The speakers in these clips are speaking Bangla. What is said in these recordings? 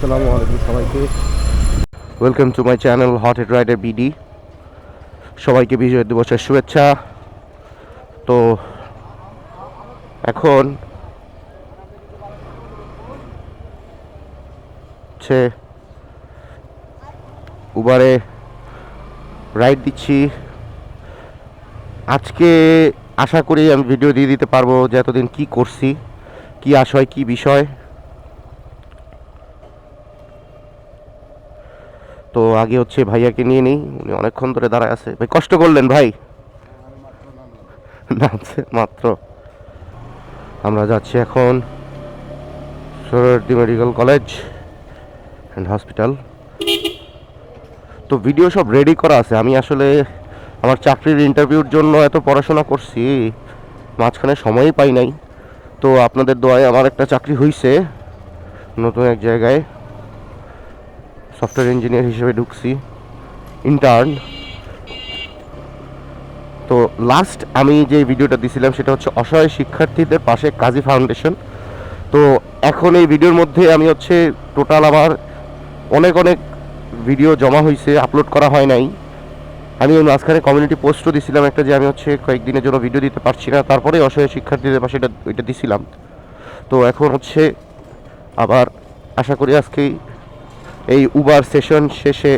আসসালামু আলাইকুম সবাইকে, welcome to my channel hot head rider BD. সবাইকে বিজয় দিবসের শুভেচ্ছা। তো এখন হচ্ছে উবারে রাইড দিচ্ছি। আজকে আশা করি আমি ভিডিও দিয়ে দিতে পারবো যে এতদিন কী করছি, কী আশয়, কী বিষয়। তো আগে হচ্ছে ভাইয়াকে নিয়ে নিই, উনি অনেকক্ষণ ধরে দাঁড়ায় আছে। ভাই কষ্ট করলেন ভাই? নামছে মাত্র। আমরা যাচ্ছি এখন Suhrawardy medical college and hospital. তো ভিডিও সব রেডি করা আছে। আমি আসলে আমার চাকরির ইন্টারভিউর জন্য এত পড়াশোনা করছি, মাঝখানে সময়ই পাই নাই। তো আপনাদের দোয়ায় আমার একটা চাকরি হয়েছে নতুন এক জায়গায়, সফটওয়্যার ইঞ্জিনিয়ার হিসেবে ঢুকছি, ইন্টার্ন। তো লাস্ট আমি যে ভিডিওটা দিছিলাম সেটা হচ্ছে অসহায় শিক্ষার্থীদের পাশে কাজী ফাউন্ডেশন। তো এখন এই ভিডিওর মধ্যে আমি হচ্ছে টোটাল আমার অনেক ভিডিও জমা হয়েছে, আপলোড করা হয় নাই। আমি ওই মাঝখানে কমিউনিটি পোস্টও দিছিলাম একটা, যে আমি হচ্ছে কয়েকদিনের জন্য ভিডিও দিতে পারছি না, তারপরে অসহায় শিক্ষার্থীদের পাশে ওইটা দিছিলাম। তো এখন হচ্ছে আবার আশা করি আজকেই এই উবার সেশন শেষে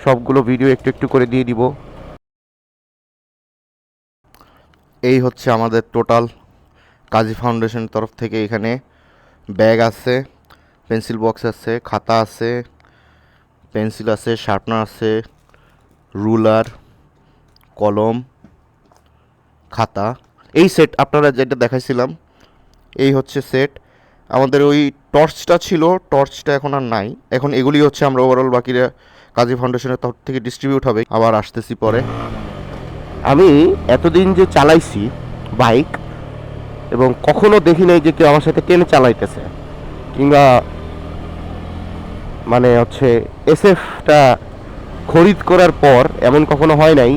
সবগুলো ভিডিও একটু একটু করে দিয়ে দিব। এই হচ্ছে আমাদের টোটাল কাজী ফাউন্ডেশন তরফ থেকে। এখানে ব্যাগ আছে, পেন্সিল বক্স আছে, খাতা আছে, পেন্সিল আছে, শার্পনার আছে, রুলার, কলম, খাতা। এই সেট আপনারা যেটা দেখাইছিলাম এই হচ্ছে সেট। আমাদের ওই টর্চটা ছিল, টর্চটা এখন আর নাই। এখন এগুলি হচ্ছে আমরা ওভারঅল বাকিরা কাজী ফাউন্ডেশনের তরফ থেকে ডিস্ট্রিবিউট হবে। আবার আসতেছি পরে। আমি এতদিন যে চালাইছি বাইক, এবং কখনো দেখি নাই যে কেউ আমার সাথে টেনে চালাইতেছে, কিংবা মানে হচ্ছে এসএফটা খরিদ করার পর এমন কখনো হয় নাই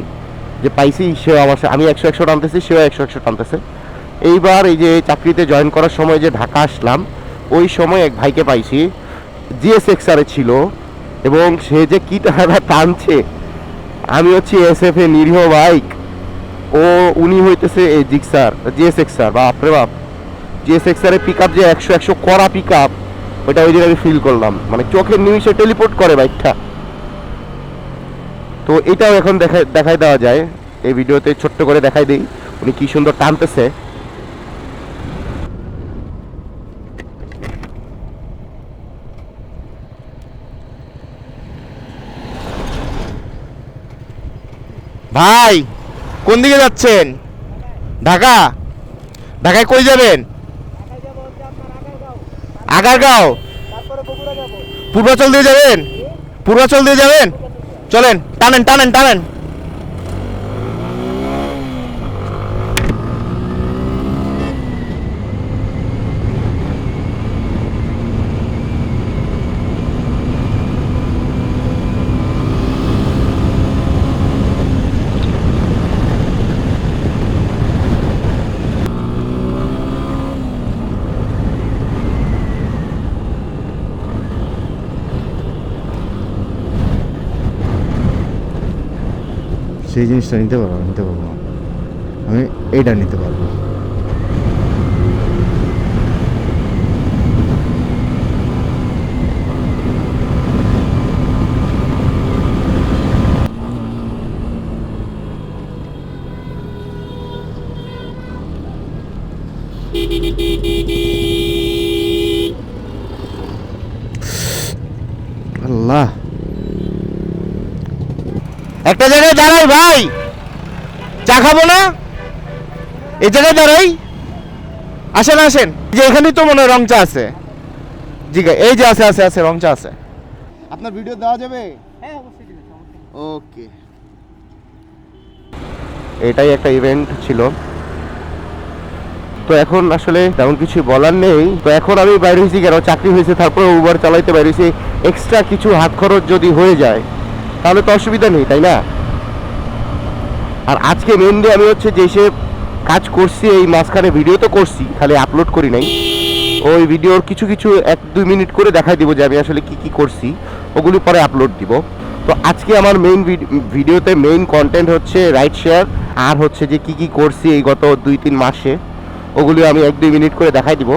যে পাইছি সেও আমার সাথে, আমি 100 টানতেছি, সেও 100 টানতেছে। এইবার এই যে চাকরিতে জয়েন করার সময় যে ঢাকা আসলাম, ওই সময় এক ভাইকে পাইছি, জিএসএক্সআরে ছিল, এবং সে যে কী টানছে। আমি হচ্ছে এসএফ এ নিরীহ বাইক, উনি হইতেছে এই জিএসএক্সআর। বাপরে বাপ, জিএসএক্সআর পিক আপ যে 100 করা পিক আপ, ওইটা ওই দিন আমি ফিল করলাম। মানে চোখের নিমিষে টেলিপোর্ট করে বাইকটা। তো এটাও এখন দেখাই দেওয়া যায় এই ভিডিওতে, ছোট্ট করে দেখাই দিই উনি কি সুন্দর টানতেছে। ভাই কোন দিকে যাচ্ছেন? ঢাকা? ঢাকায় কই যাবেন? আগারগাঁও? পূর্বাচল দিয়ে যাবেন? পূর্বাচল দিয়ে যাবেন? চলেন, টানেন টানেন টানেন। সেই জিনিসটা নিতে পারবো না, আমি এইটা নিতে পারবো। আল্লাহ, একটা জায়গায় দাঁড়াই ভাই, চা খাবো না? এই জায়গায় দাঁড়াই, আসেন আসেন। যে এখানেই তো মনে হয় রং চা আছে। জি এই যে আছে আছে আছে, রং চা আছে। আপনার ভিডিও দেওয়া যাবে? হ্যাঁ অবশ্যই দিবেন। ওকে, এটাই একটা ইভেন্ট ছিল। তো এখন আসলে তেমন কিছু বলার নেই। তো এখন আমি বাইরে হয়েছি কেন, চাকরি হয়েছে, তারপরে উবার চালাইতে বাইরে হয়েছি। এক্সট্রা কিছু হাত খরচ যদি হয়ে যায় তাহলে তো অসুবিধা নেই, তাই না? আর আজকে মেনলি আমি হচ্ছে যে সে কাজ করছি, এই মাঝখানে ভিডিও তো করছি, খালি আপলোড করি নাই। ওই ভিডিওর কিছু কিছু 1-2 মিনিট করে দেখাই দিব যে আমি আসলে কি কি করছি, ওগুলি পরে আপলোড দিব। তো আজকে আমার মেইন ভিডিওতে মেইন কন্টেন্ট হচ্ছে রাইড শেয়ার, আর হচ্ছে যে কি কি করছি এই গত 2-3 মাসে, ওগুলি আমি 1-2 মিনিট করে দেখাই দিব।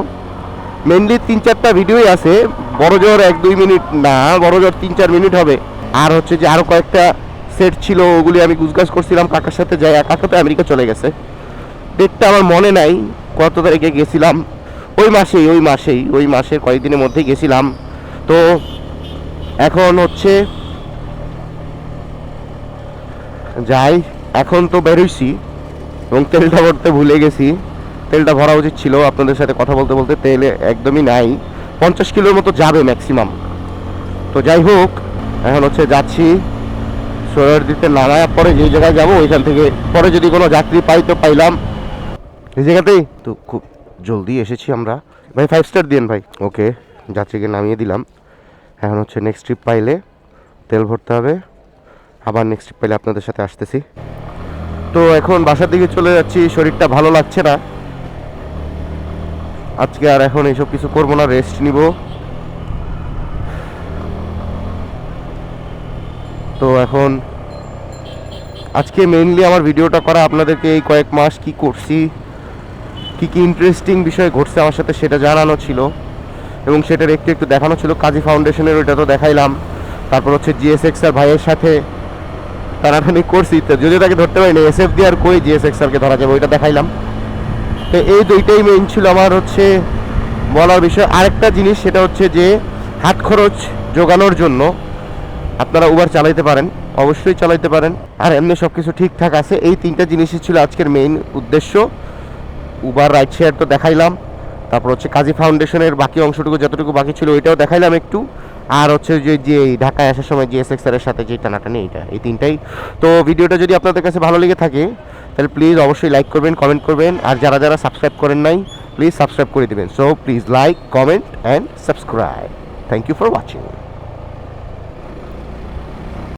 মেনলি 3-4টা ভিডিওই আছে, বড় জোর 1-2 মিনিট না, বড় জোর 3-4 মিনিট হবে। আর হচ্ছে যে আরও কয়েকটা সেট ছিল, ওগুলি আমি গুজগাছ করছিলাম কাকার সাথে, যাই কাকা তো আমেরিকা চলে গেছে। ডেটটা আমার মনে নাই কত তারিখে গেছিলাম, ওই মাসের কয়েকদিনের মধ্যেই গেছিলাম। তো এখন হচ্ছে যাই, এখন তো বেরোইছি এবং তেলটা ভরতে ভুলে গেছি। তেলটা ভরা উচিত ছিল, আপনাদের সাথে কথা বলতে বলতে তেল একদমই নাই, 50 কিলোর মতো যাবে ম্যাক্সিমাম। তো যাই হোক, এখন হচ্ছে যাচ্ছি সোহরাওয়ার্দীতে নামার পরে যেই জায়গায় যাবো ওইখান থেকে পরে যদি কোনো যাত্রী পাই তো পাইলাম, এই জায়গাতেই তো খুব জলদি এসেছি আমরা। ভাই 5 স্টার দিন ভাই। ওকে, যাত্রীকে নামিয়ে দিলাম। এখন হচ্ছে নেক্সট ট্রিপ পাইলে তেল ভরতে হবে, আবার নেক্সট ট্রিপ পাইলে আপনাদের সাথে আসতেছি। তো এখন বাসার দিকে চলে যাচ্ছি, শরীরটা ভালো লাগছে না আজকে, আর এখন এইসব কিছু করবো না, রেস্ট নিব। তো এখন আজকে মেইনলি আমার ভিডিওটা করা আপনাদেরকে এই কয়েক মাস কি করছি, কি কি ইন্টারেস্টিং বিষয় ঘটছে আমার সাথে সেটা জানানো ছিল, এবং সেটার একটু একটু দেখানো ছিল। কাজী ফাউন্ডেশনের ওইটা তো দেখাইলাম, তারপর হচ্ছে জিএসএক্স আর ভাইয়ের সাথে টানাটানি করছি, তো যদিও তাকে ধরতে পারিনি, এসএফ দিয়ে আর কই জিএসএক্স আরকে ধরা যাবে, ওইটা দেখাইলাম। তো এই দুইটাই মেইন ছিল আমার হচ্ছে বলার বিষয়। আরেকটা জিনিস সেটা হচ্ছে যে হাত খরচ জোগানোর জন্য আপনারা উবার চালাইতে পারেন, অবশ্যই চালাইতে পারেন, আর এমনি সব কিছু ঠিকঠাক আছে। এই 3টা জিনিসই ছিল আজকের মেইন উদ্দেশ্য। উবার রাইড শেয়ার তো দেখাইলাম, তারপর হচ্ছে কাজী ফাউন্ডেশনের বাকি অংশটুকু যতটুকু বাকি ছিল ওইটাও দেখাইলাম একটু, আর হচ্ছে যে ঢাকায় আসার সময় জিএসএক্স এর সাথে যে টানাটানি, এই 3টাই। তো ভিডিওটা যদি আপনাদের কাছে ভালো লেগে থাকে তাহলে প্লিজ অবশ্যই লাইক করবেন, কমেন্ট করবেন, আর যারা যারা সাবস্ক্রাইব করেন নাই প্লিজ সাবস্ক্রাইব করে দেবেন। So please like, comment and subscribe. Thank you for watching.